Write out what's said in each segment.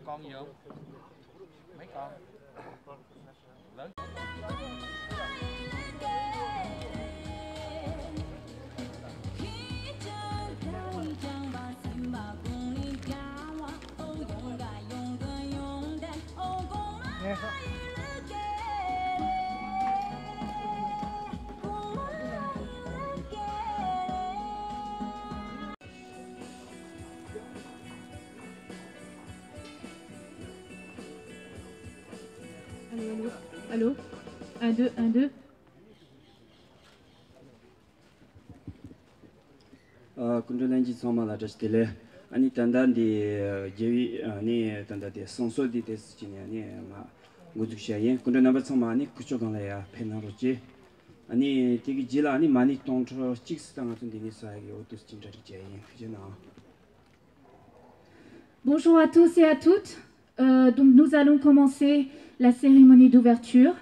con gì không? Mấy con? Lớn. Nghe Allô, allô, allô. 1, 2, 1, 2. 군주단지 소마라 저스텔레 아니 단단디 제위 아니 단단디 선소디 데스지니 아니 마 고주샤예 군주 넘버 소마니 쿠초간라야 페나로지 아니 되게 지라 아니 많이 동초 찍스당 같은 데니 사이게 오토스 진짜리 제예 그잖아. Bonjour à tous et à toutes. Donc nous allons commencer la cérémonie d'ouverture.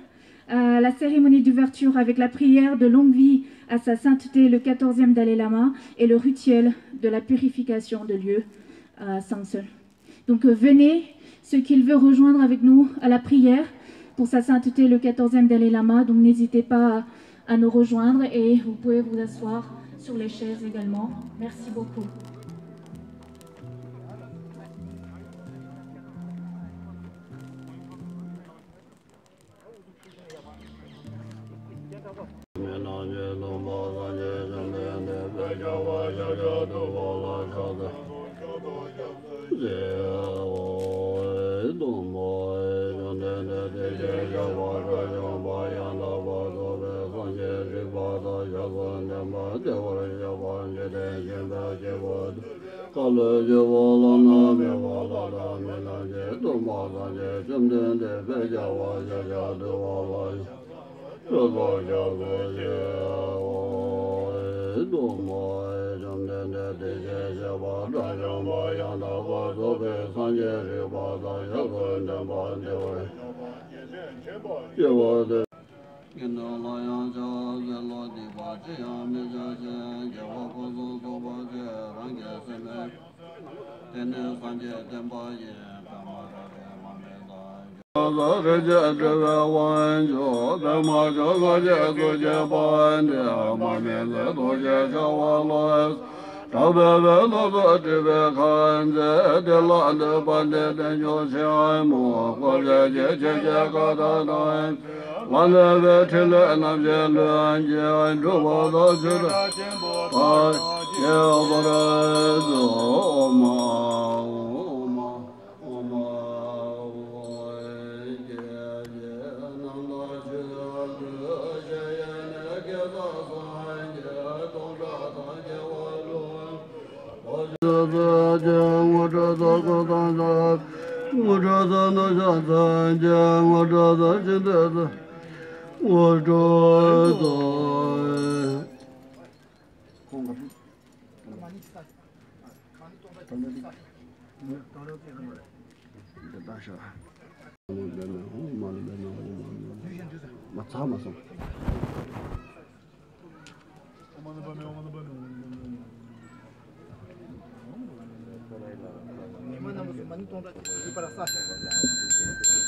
La cérémonie d'ouverture avec la prière de longue vie à sa sainteté le 14e Dalai Lama et le rituel de la purification de lieux à Samsel. Donc venez, ceux qui veulent rejoindre avec nous à la prière pour sa sainteté le 14e Dalai Lama. Donc n'hésitez pas à nous rejoindre et vous pouvez vous asseoir sur les chaises également. Merci beaucoup.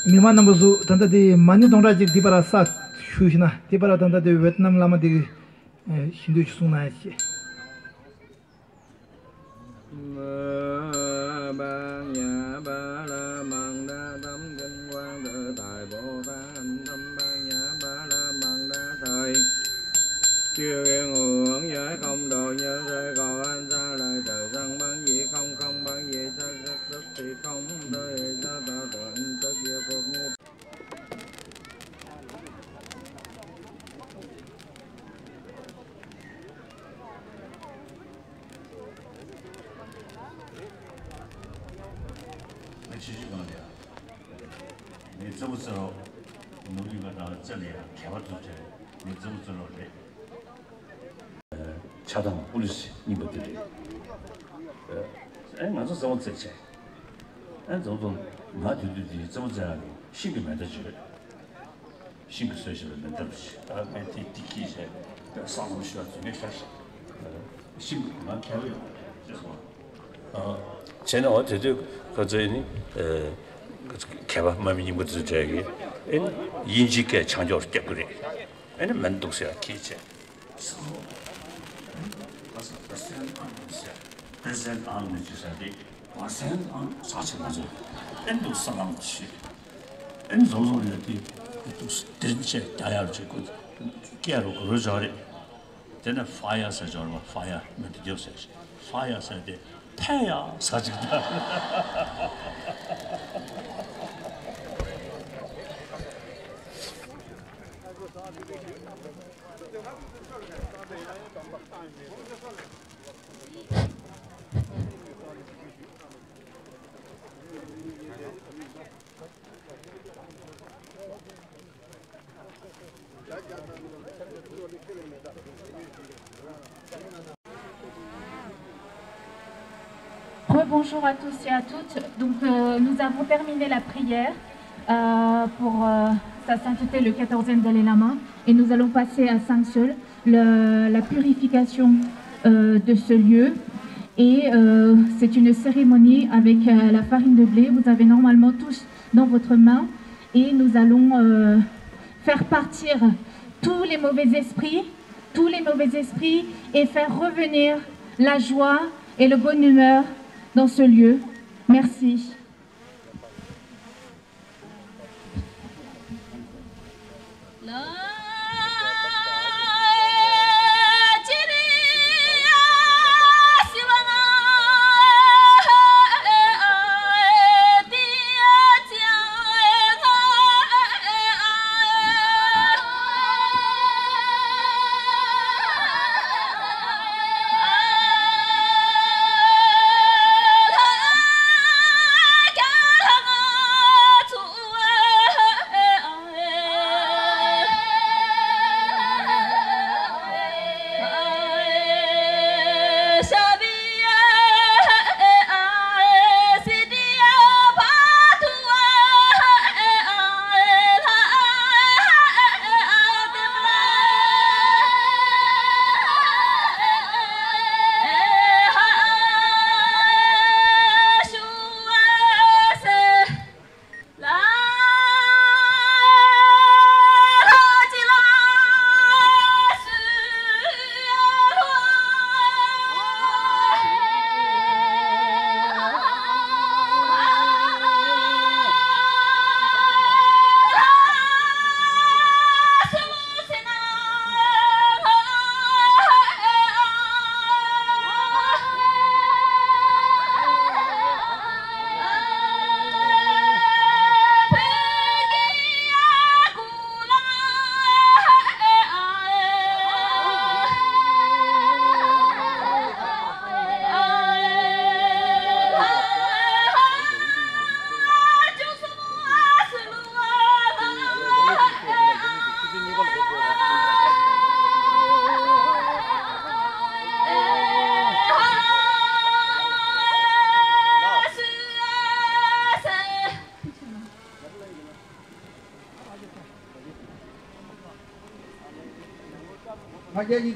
Mima nambuzu tanda di mani dongra jik di para sa shushina di para tanda di Vietnam lama di shindu chusungna yachi. Chưa yên hưởng giải không độ như thế cầu anh ra lời trời dân bán gì không không bán gì sắc sắc tức thì không tới ra tạo thuận tất diệu phục như 继续讲的，你知不知道农业个到这里开发出去，你知不知道的恰当不是你不对的，俺是怎么挣钱？俺这种马对对对，怎么这样的？性格买得起，性格学习能得起，买地气些，上路需要专业学习，性格蛮开胃，这是吧？现在我这就和这呢， 개발 마음이 것도 저기 인식의 창조를 때 그래. 얘는 만독세야 기체. present on the society was on such a measure and do some and those are the didn't dialogue good care of rosary then a fire says or fire with the usage fire said the fire such Bonjour à tous et à toutes. Donc, nous avons terminé la prière pour Sa Sainteté le 14e Dalai Lama et nous allons passer à Saint-Seul, la purification de ce lieu. Et c'est une cérémonie avec la farine de blé. Vous avez normalement tous dans votre main et nous allons faire partir tous les mauvais esprits et faire revenir la joie et le bonne humeur dans ce lieu. Merci.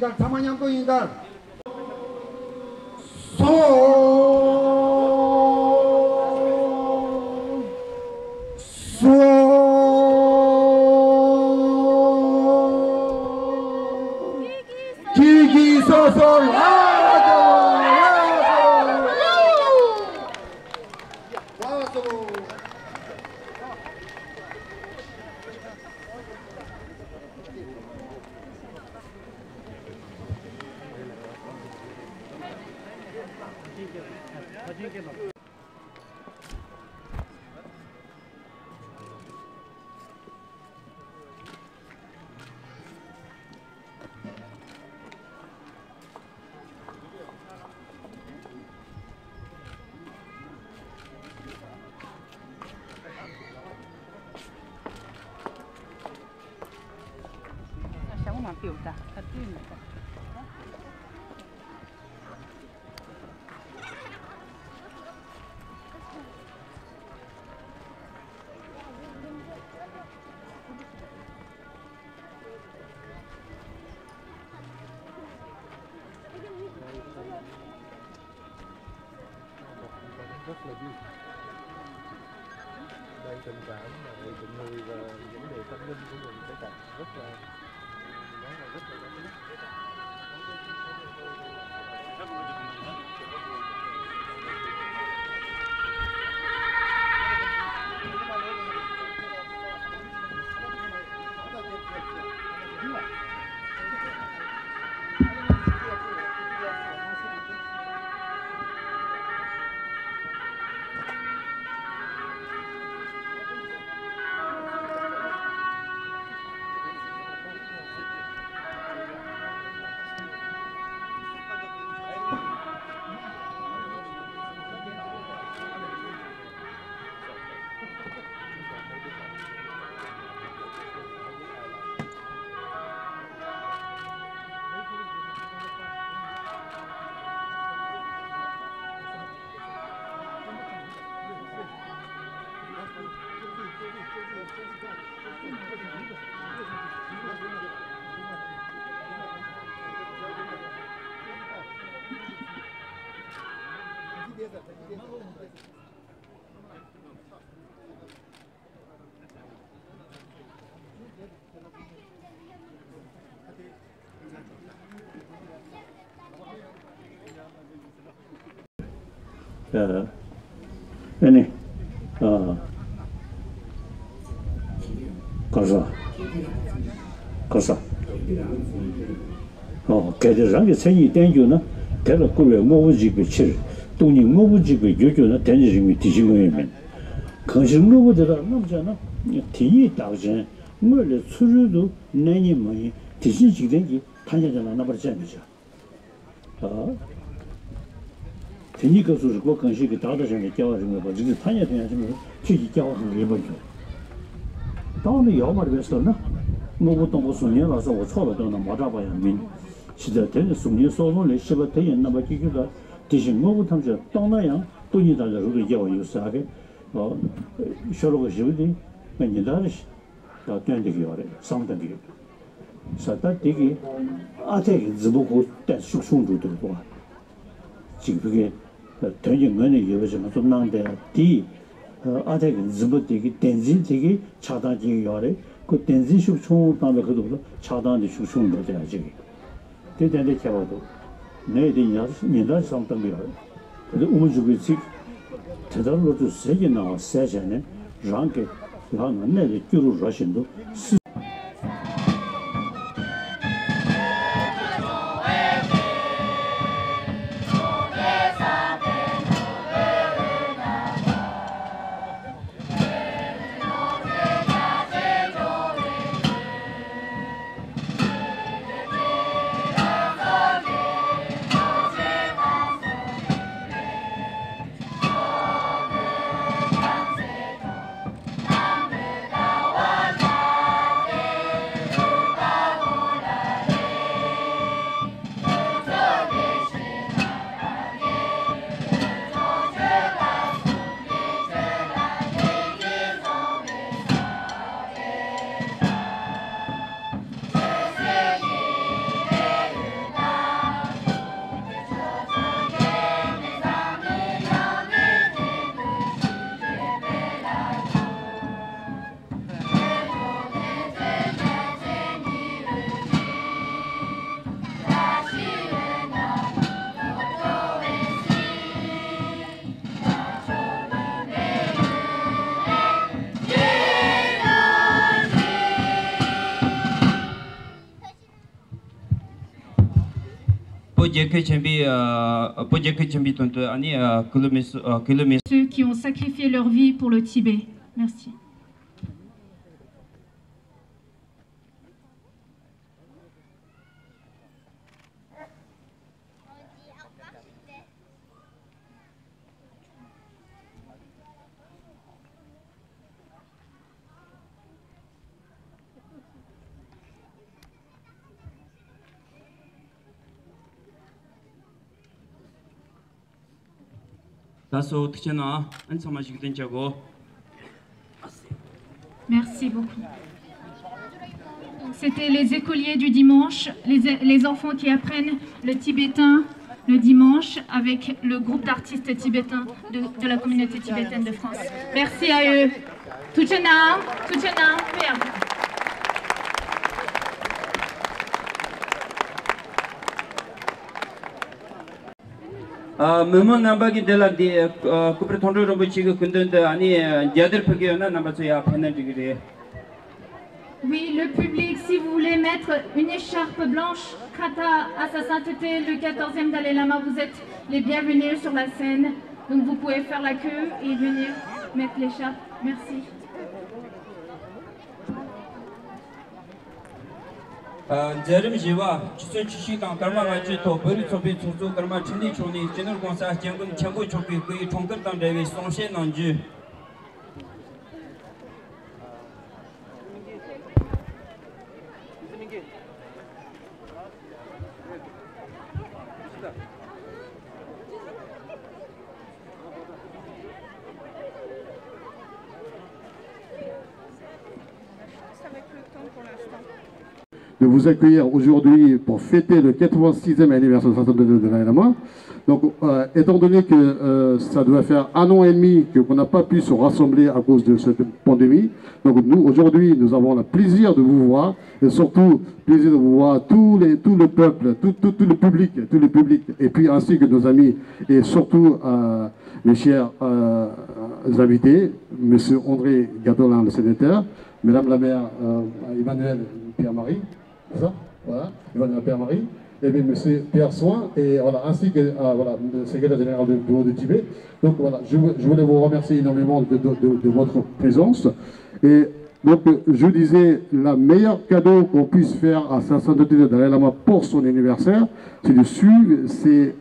인간 사만양도 인간 tình cảm rồi tình người và vấn đề tâm linh của mình sẽ càng rất là 아니 가서 개들랑게 생이 땡주나 개를 꾸려 먹어지고 칠 돈이 먹어지고 요조나 땡지미 뒤지고면 건식로보다 남잖아 뒤에 따지 뭐래 수르도 내니 뭐이 뒤지지된지 탄자잖아 나버잖아 테니까 소스고 건식이 다다전에 깨워진 거 지금 탄야 되냐 지금 뒤지 깨워서 해버려 다음에 여말에 했었나 뭐부터 무슨 일 와서我错了都能맞아봐야 민 시대 되는 숨이 소소를 씹어 되는 나 봐기가 대신 뭐부터 저 떠나야 돈이 달라고 얘기하고 있어하게 쇼로가 지우디 맨이다시 다 된다고 그래 상당히 사다 되게 아테기 지보고 때 숙성주도 봐 지금 그게 되는 거는 이거지만 좀 난데 디 아테기 지보되기 댄진되기 차단지 요래 그 댄진 숙성 다음에 그도 차단의 숙성도 돼야지 대단히 캐봐도 내일이 야스 민다 상담이야 그래도 우주비치 대단로도 세게 나와 세잖아 랑게 하는 내일 주로 러신도 Ceux qui ont sacrifié leur vie pour le Tibet. Merci. Merci beaucoup. C'était les écoliers du dimanche, les enfants qui apprennent le tibétain le dimanche avec le groupe d'artistes tibétains de la communauté tibétaine de France. Merci à eux. Tuchenang, Tuchenang, merde. memon nambagi dela di kupre thondro rombo chiga kundenda ani jader phageyona nambacho ya penalty. Oui, le public, si vous voulez mettre une écharpe blanche, Krata à sa sainteté, le 14e Dalai Lama, vous êtes les bienvenus sur la scène. Donc vous pouvez faire la queue et venir mettre l'écharpe. Merci. Jerim jiwa, chiso chishi tang karma ngaji to beri chobi chozo karma chini choni jenur gongsa jengun chengu chobi kui chongkar tang dewi songshe nangju. De vous accueillir aujourd'hui pour fêter le 86e anniversaire de Dalai Lama. Donc, étant donné que ça doit faire 1 an et demi qu'on n'a pas pu se rassembler à cause de cette pandémie, donc nous, aujourd'hui, nous avons le plaisir de vous voir, et surtout, le plaisir de vous voir tout le peuple, tout le public, et puis ainsi que nos amis, et surtout mes chers invités, M. André Gatolin, le sénateur, Madame la maire Emmanuel Pierre-Marie, ça, voilà, Emmanuel Pierre-Marie, et bien M. Pierre Soin, et voilà, ainsi que voilà, le secrétaire général du bureau de Tibet. Donc voilà, je voulais vous remercier énormément de votre présence. Et donc je disais, le meilleur cadeau qu'on puisse faire à sa sainteté de Dalai Lama pour son anniversaire, c'est de suivre, c'est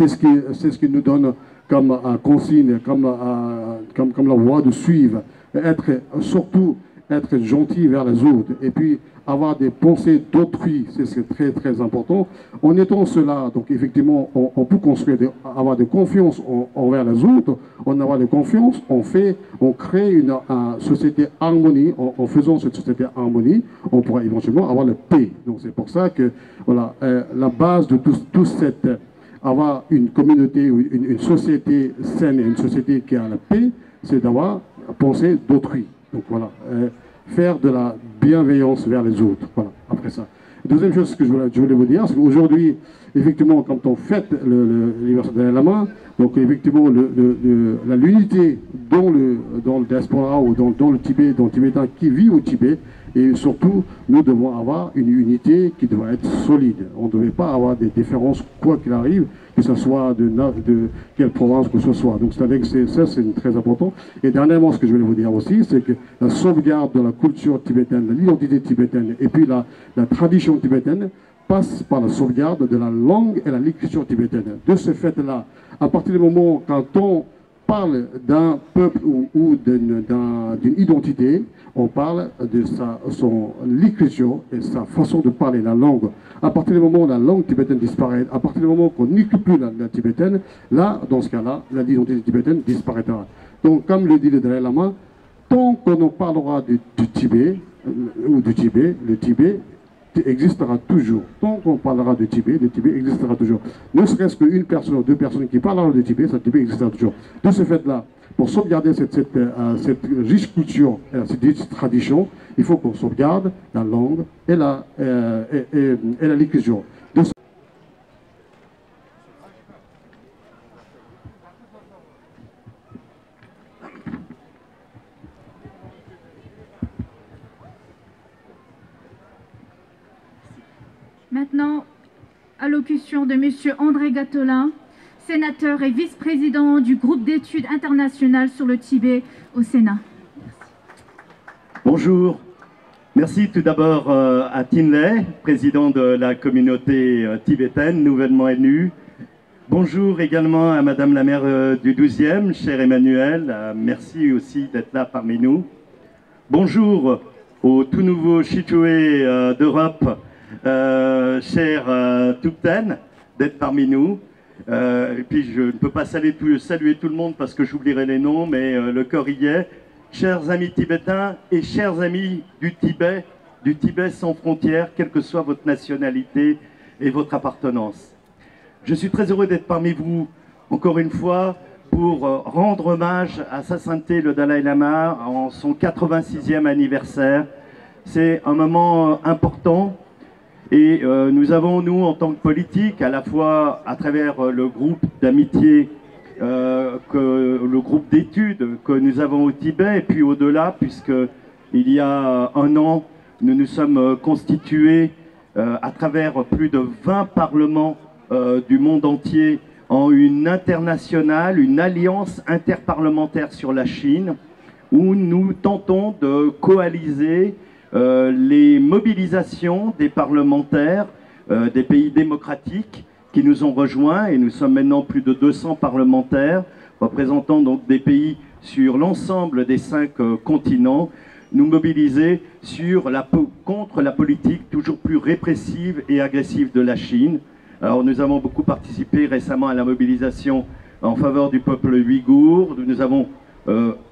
ce qui nous donne comme consigne, comme la voie de suivre, surtout être gentil vers les autres, et puis avoir des pensées d'autrui, c'est très très important. En étant cela, donc effectivement, on peut construire, avoir de confiance envers les autres, on avoir de confiance, on crée une société harmonie, en faisant cette société harmonie, on pourra éventuellement avoir la paix. Donc c'est pour ça que, voilà, la base de tout cette, avoir une communauté, une société saine et une société qui a la paix, c'est d'avoir pensée d'autrui. Donc voilà, faire de la bienveillance vers les autres. Voilà, après ça. Deuxième chose que je voulais vous dire, c'est qu'aujourd'hui, effectivement, quand on fête l'anniversaire de Dalai Lama, donc effectivement, l'unité dans le diaspora ou dans le Tibet, dans le Tibétain qui vit au Tibet, et surtout, nous devons avoir une unité qui doit être solide. On ne devait pas avoir des différences, quoi qu'il arrive, que ce soit de quelle province que ce soit. Donc c'est-à-dire que ça, c'est très important. Et dernièrement, ce que je voulais vous dire aussi, c'est que la sauvegarde de la culture tibétaine, de l'identité tibétaine, et puis la tradition tibétaine, passe par la sauvegarde de la langue et la littérature tibétaine. De ce fait-là, à partir du moment quand on parle d'un peuple ou d'une identité, on parle de son l'écriture et sa façon de parler, la langue. À partir du moment où la langue tibétaine disparaît, à partir du moment qu'on n'écrit plus la tibétaine, là, dans ce cas-là, l'identité tibétaine disparaîtra. Donc, comme le dit le Dalai Lama, tant qu'on parlera du Tibet, ou du Tibet, le Tibet existera toujours. Tant qu'on parlera de Tibet, le Tibet existera toujours. Ne serait-ce qu'une personne ou deux personnes qui parleront de Tibet, ce Tibet existera toujours. De ce fait-là, pour sauvegarder cette riche culture et cette riche tradition, il faut qu'on sauvegarde la langue et la littérature. Maintenant, allocution de M. André Gatolin, sénateur et vice-président du groupe d'études internationales sur le Tibet au Sénat. Bonjour. Merci tout d'abord à Tinley, président de la communauté tibétaine nouvellement élue. Bonjour également à Madame la maire du 12e, chère Emmanuel. Merci aussi d'être là parmi nous. Bonjour au tout nouveau Chichoué d'Europe, cher Thupten, d'être parmi nous. Et puis je ne peux pas saluer tout le monde parce que j'oublierai les noms, mais le corps y est. Chers amis tibétains et chers amis du Tibet sans frontières, quelle que soit votre nationalité et votre appartenance. Je suis très heureux d'être parmi vous encore une fois pour rendre hommage à Sa Sainteté le Dalai Lama en son 86e anniversaire. C'est un moment important et nous avons, nous, en tant que politique, à la fois à travers le groupe d'amitié, le groupe d'études que nous avons au Tibet, et puis au-delà, puisque il y a un an, nous nous sommes constitués à travers plus de 20 parlements du monde entier en une internationale, une alliance interparlementaire sur la Chine, où nous tentons de coaliser les mobilisations des parlementaires des pays démocratiques qui nous ont rejoints, et nous sommes maintenant plus de 200 parlementaires, représentant donc des pays sur l'ensemble des 5 continents, nous mobiliser contre la politique toujours plus répressive et agressive de la Chine. Alors nous avons beaucoup participé récemment à la mobilisation en faveur du peuple ouïghour. Nous avons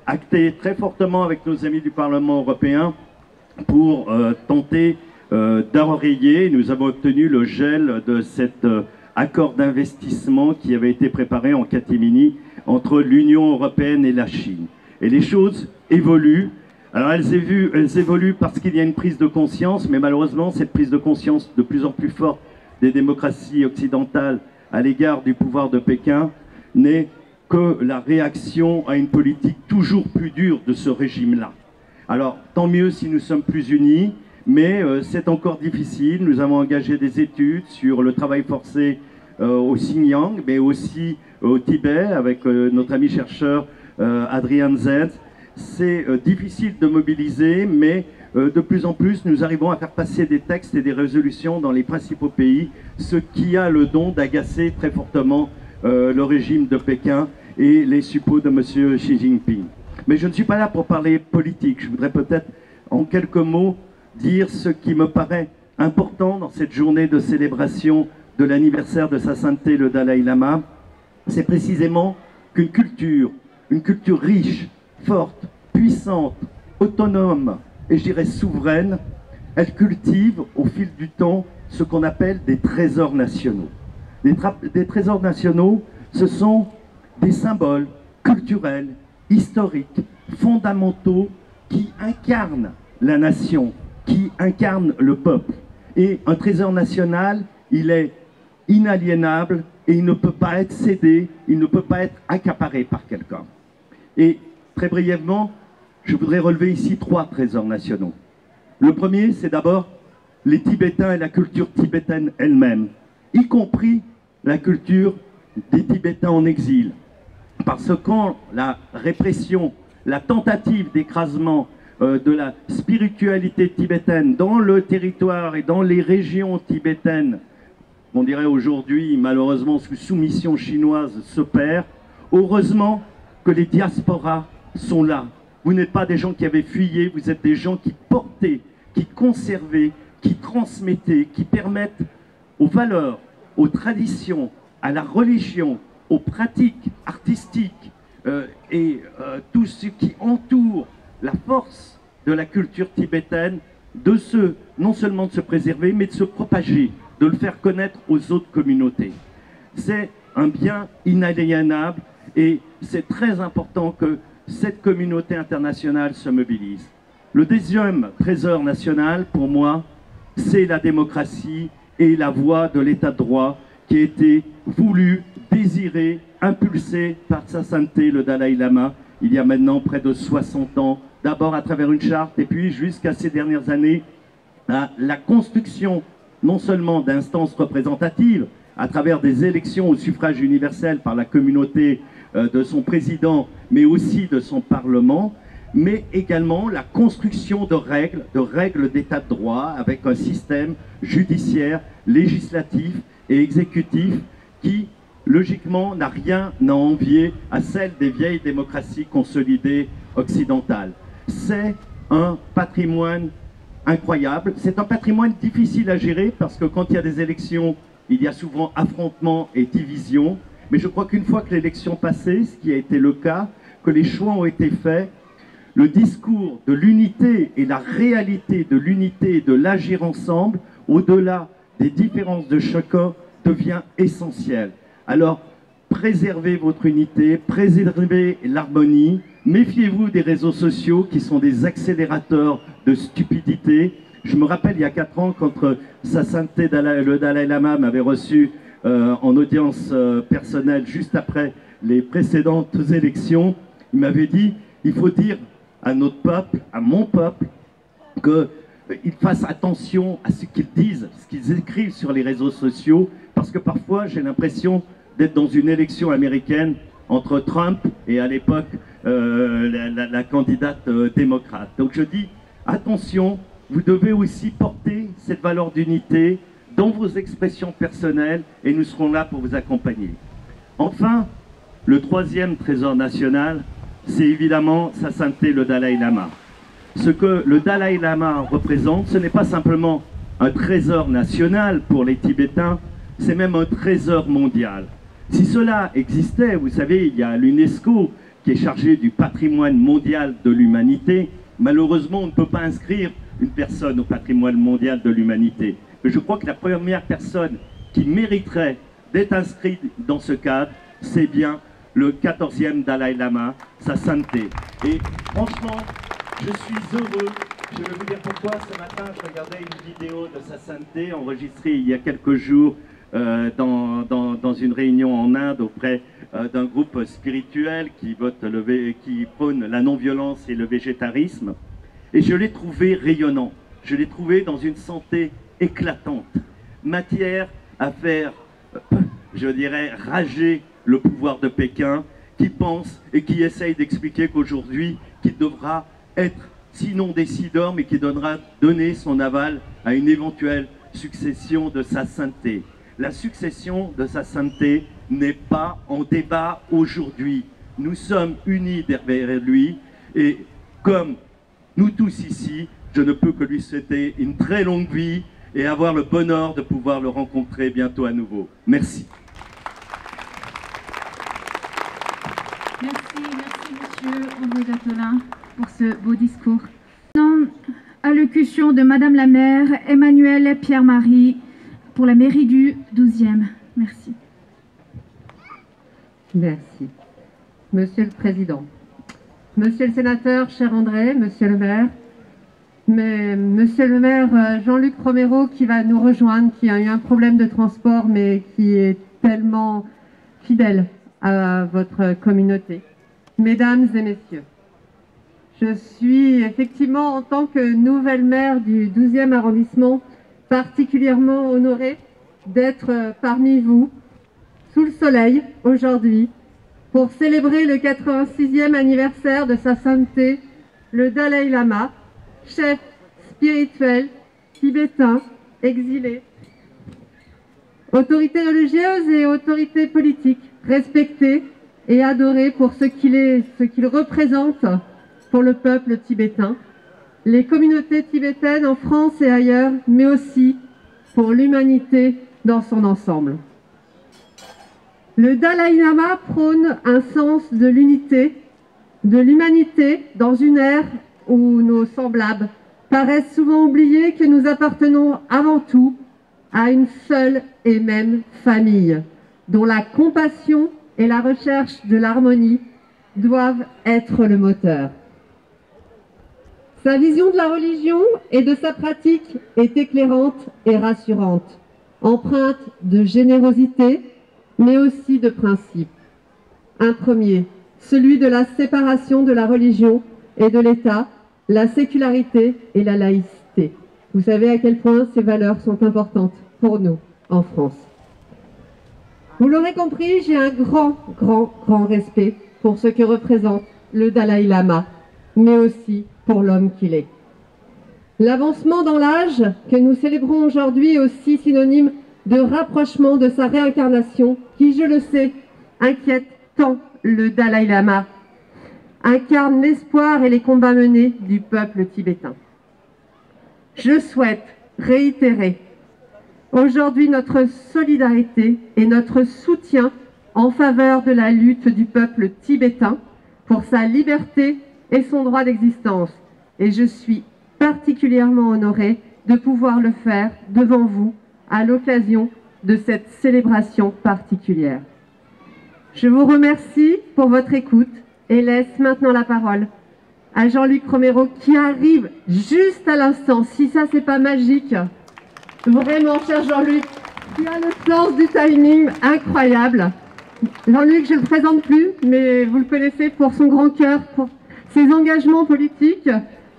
acté très fortement avec nos amis du Parlement européen pour tenter d'enrayer. Nous avons obtenu le gel de cet accord d'investissement qui avait été préparé en catimini entre l'Union européenne et la Chine. Et les choses évoluent. Alors elles évoluent parce qu'il y a une prise de conscience, mais malheureusement cette prise de conscience de plus en plus forte des démocraties occidentales à l'égard du pouvoir de Pékin n'est que la réaction à une politique toujours plus dure de ce régime-là. Alors tant mieux si nous sommes plus unis, mais c'est encore difficile. Nous avons engagé des études sur le travail forcé au Xinjiang, mais aussi au Tibet, avec notre ami chercheur Adrian Z. C'est difficile de mobiliser, mais de plus en plus, nous arrivons à faire passer des textes et des résolutions dans les principaux pays, ce qui a le don d'agacer très fortement le régime de Pékin et les suppôts de M. Xi Jinping. Mais je ne suis pas là pour parler politique. Je voudrais peut-être, en quelques mots, dire ce qui me paraît important dans cette journée de célébration de l'anniversaire de Sa Sainteté le Dalai Lama. C'est précisément qu'une culture riche, forte, puissante, autonome et je dirais souveraine, elle cultive au fil du temps ce qu'on appelle des trésors nationaux. Des trésors nationaux, ce sont des symboles culturels, historiques, fondamentaux qui incarnent la nation, qui incarnent le peuple. Et un trésor national, il est inaliénable et il ne peut pas être cédé, il ne peut pas être accaparé par quelqu'un. Et très brièvement, je voudrais relever ici 3 trésors nationaux. Le premier, c'est d'abord les Tibétains et la culture tibétaine elle-même, y compris la culture des Tibétains en exil. Parce que quand la répression, la tentative d'écrasement de la spiritualité tibétaine dans le territoire et dans les régions tibétaines, on dirait aujourd'hui malheureusement sous soumission chinoise, s'opère, heureusement que les diasporas sont là. Vous n'êtes pas des gens qui avaient fuyé, vous êtes des gens qui portaient, qui conservaient, qui transmettaient, qui permettent aux valeurs, aux traditions, à la religion, aux pratiques artistiques et tout ce qui entoure la force de la culture tibétaine, non seulement de se préserver, mais de se propager, de le faire connaître aux autres communautés. C'est un bien inaliénable et c'est très important que cette communauté internationale se mobilise. Le deuxième trésor national, pour moi, c'est la démocratie et la voie de l'état de droit qui a été voulu, désiré, impulsé par Sa Sainteté le Dalai Lama il y a maintenant près de 60 ans, d'abord à travers une charte et puis jusqu'à ces dernières années, la construction non seulement d'instances représentatives à travers des élections au suffrage universel par la communauté de son président, mais aussi de son Parlement, mais également la construction de règles d'état de droit avec un système judiciaire, législatif et exécutif qui, logiquement, n'a rien à envier à celle des vieilles démocraties consolidées occidentales. C'est un patrimoine incroyable, c'est un patrimoine difficile à gérer parce que quand il y a des élections, il y a souvent affrontement et division, mais je crois qu'une fois que l'élection passée, ce qui a été le cas, que les choix ont été faits, le discours de l'unité et la réalité de l'unité et de l'agir ensemble, au-delà des différences de chacun, devient essentiel. Alors, préservez votre unité, préservez l'harmonie, méfiez-vous des réseaux sociaux qui sont des accélérateurs de stupidité. Je me rappelle il y a 4 ans quand Sa Sainteté le Dalai Lama m'avait reçu en audience personnelle juste après les précédentes élections, il m'avait dit il faut dire à notre peuple, à mon peuple, qu'ils fassent attention à ce qu'ils disent, ce qu'ils écrivent sur les réseaux sociaux, parce que parfois j'ai l'impression d'être dans une élection américaine entre Trump et à l'époque la candidate démocrate. Donc je dis attention, vous devez aussi porter cette valeur d'unité dans vos expressions personnelles et nous serons là pour vous accompagner. Enfin, le 3e trésor national, c'est évidemment Sa Sainteté le Dalai Lama. Ce que le Dalai Lama représente, ce n'est pas simplement un trésor national pour les Tibétains, c'est même un trésor mondial. Si cela existait, vous savez, il y a l'UNESCO qui est chargé du patrimoine mondial de l'humanité. Malheureusement, on ne peut pas inscrire une personne au patrimoine mondial de l'humanité. Mais je crois que la première personne qui mériterait d'être inscrite dans ce cadre, c'est bien le 14e Dalai Lama, Sa Sainteté. Et franchement, je suis heureux. Je vais vous dire pourquoi. Ce matin, je regardais une vidéo de Sa Sainteté enregistrée il y a quelques jours dans une réunion en Inde auprès d'un groupe spirituel qui prône la non-violence et le végétarisme. Et je l'ai trouvé rayonnant. Je l'ai trouvé dans une santé éclatante. Matière à faire, je dirais, rager le pouvoir de Pékin, qui pense et qui essaye d'expliquer qu'aujourd'hui, qu'il devra être, sinon décideur, mais qui donner son aval à une éventuelle succession de Sa Sainteté. La succession de Sa Sainteté n'est pas en débat aujourd'hui. Nous sommes unis derrière lui et comme nous tous ici, je ne peux que lui souhaiter une très longue vie et avoir le bonheur de pouvoir le rencontrer bientôt à nouveau. Merci. Merci Monsieur André Gattelin pour ce beau discours. Maintenant, allocution de Madame la maire Emmanuelle Pierre-Marie pour la mairie du 12e. Merci. Merci. Monsieur le Président, Monsieur le Sénateur, cher André, Monsieur le maire, Monsieur le maire Jean-Luc Romero qui va nous rejoindre, qui a eu un problème de transport mais qui est tellement fidèle à votre communauté. Mesdames et messieurs, je suis effectivement en tant que nouvelle maire du 12e arrondissement particulièrement honorée d'être parmi vous sous le soleil aujourd'hui pour célébrer le 86e anniversaire de Sa Sainteté, le Dalai Lama, chef spirituel tibétain exilé, autorité religieuse et autorité politique, respecté et adoré pour ce qu'il est, ce qu'il représente pour le peuple tibétain, les communautés tibétaines en France et ailleurs, mais aussi pour l'humanité dans son ensemble. Le Dalai Lama prône un sens de l'unité, de l'humanité dans une ère où nos semblables paraissent souvent oublier que nous appartenons avant tout à une seule et même famille, dont la compassion et la recherche de l'harmonie doivent être le moteur. Sa vision de la religion et de sa pratique est éclairante et rassurante, empreinte de générosité, mais aussi de principes. Un premier, celui de la séparation de la religion et de l'État, la sécularité et la laïcité. Vous savez à quel point ces valeurs sont importantes pour nous en France. Vous l'aurez compris, j'ai un grand respect pour ce que représente le Dalai Lama, mais aussi pour l'homme qu'il est. L'avancement dans l'âge que nous célébrons aujourd'hui est aussi synonyme de rapprochement de sa réincarnation, qui, je le sais, inquiète tant le Dalai Lama, incarne l'espoir et les combats menés du peuple tibétain. Je souhaite réitérer aujourd'hui notre solidarité et notre soutien en faveur de la lutte du peuple tibétain pour sa liberté et son droit d'existence. Et je suis particulièrement honorée de pouvoir le faire devant vous à l'occasion de cette célébration particulière. Je vous remercie pour votre écoute et laisse maintenant la parole à Jean-Luc Romero qui arrive juste à l'instant. Si ça, c'est pas magique, vraiment, cher Jean-Luc, tu as le sens du timing incroyable. Jean-Luc, je ne le présente plus, mais vous le connaissez pour son grand cœur, pour ses engagements politiques,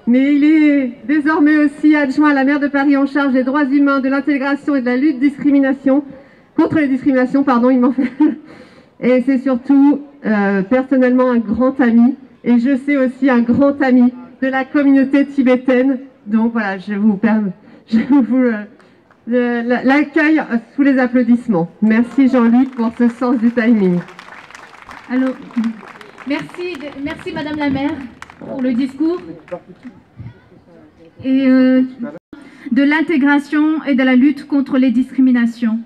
mais il est désormais aussi adjoint à la maire de Paris en charge des droits humains, de l'intégration et de la lutte contre les discriminations, pardon, il m'en fait. Et c'est surtout personnellement un grand ami, et je sais aussi un grand ami de la communauté tibétaine. Donc voilà, je vous l'accueil sous les applaudissements. Merci Jean-Luc pour ce sens du timing. Alors, merci Madame la maire pour le discours et de l'intégration et de la lutte contre les discriminations.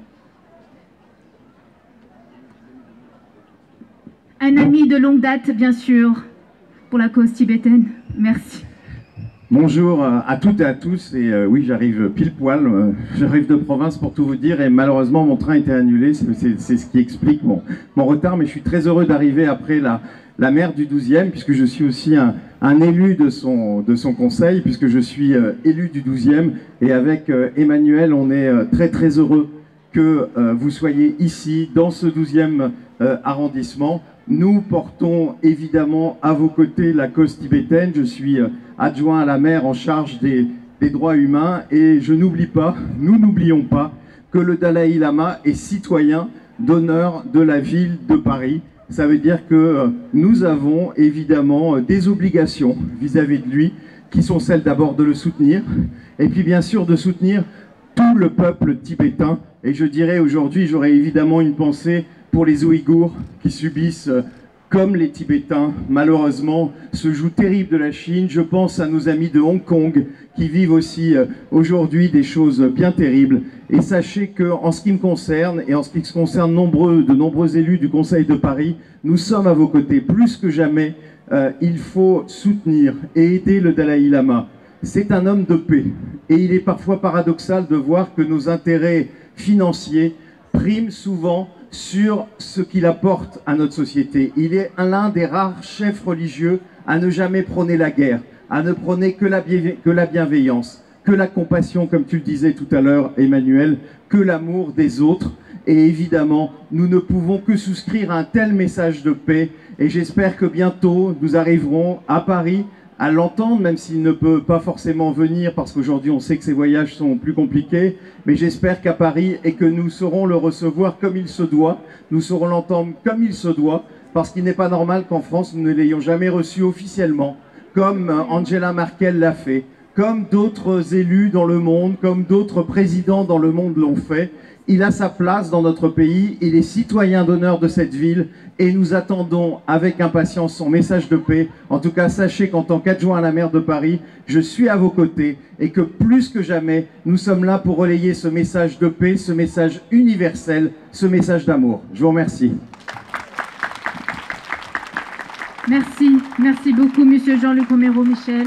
Un ami de longue date, bien sûr, pour la cause tibétaine. Merci. Bonjour à toutes et à tous, et oui, j'arrive pile poil, j'arrive de province pour tout vous dire, et malheureusement mon train était annulé, c'est ce qui explique mon retard, mais je suis très heureux d'arriver après la maire du 12e, puisque je suis aussi un élu de son conseil, puisque je suis élu du 12e, et avec Emmanuel, on est très très heureux que vous soyez ici, dans ce 12e arrondissement. Nous portons évidemment à vos côtés la cause tibétaine. Je suis adjoint à la maire en charge des droits humains et je n'oublie pas, nous n'oublions pas que le Dalai Lama est citoyen d'honneur de la ville de Paris. Ça veut dire que nous avons évidemment des obligations vis-à-vis de lui qui sont celles d'abord de le soutenir et puis bien sûr de soutenir tout le peuple tibétain. Et je dirais aujourd'hui, j'aurais évidemment une pensée pour les Ouïghours qui subissent, comme les Tibétains, malheureusement, ce joug terrible de la Chine. Je pense à nos amis de Hong Kong qui vivent aussi aujourd'hui des choses bien terribles. Et sachez qu'en ce qui me concerne, et en ce qui concerne de nombreux élus du Conseil de Paris, nous sommes à vos côtés. Plus que jamais, il faut soutenir et aider le Dalai Lama. C'est un homme de paix. Et il est parfois paradoxal de voir que nos intérêts financiers priment souvent sur ce qu'il apporte à notre société. Il est l'un des rares chefs religieux à ne jamais prôner la guerre, à ne prôner que la bienveillance, que la compassion, comme tu le disais tout à l'heure, Emmanuel, que l'amour des autres. Et évidemment, nous ne pouvons que souscrire à un tel message de paix. Et j'espère que bientôt, nous arriverons à Paris à l'entendre, même s'il ne peut pas forcément venir, parce qu'aujourd'hui on sait que ses voyages sont plus compliqués, mais j'espère qu'à Paris, et que nous saurons le recevoir comme il se doit, nous saurons l'entendre comme il se doit, parce qu'il n'est pas normal qu'en France, nous ne l'ayons jamais reçu officiellement, comme Angela Merkel l'a fait, comme d'autres élus dans le monde, comme d'autres présidents dans le monde l'ont fait. Il a sa place dans notre pays, il est citoyen d'honneur de cette ville et nous attendons avec impatience son message de paix. En tout cas, sachez qu'en tant qu'adjoint à la maire de Paris, je suis à vos côtés et que plus que jamais, nous sommes là pour relayer ce message de paix, ce message universel, ce message d'amour. Je vous remercie. Merci beaucoup, Monsieur Jean-Luc Romero Michel.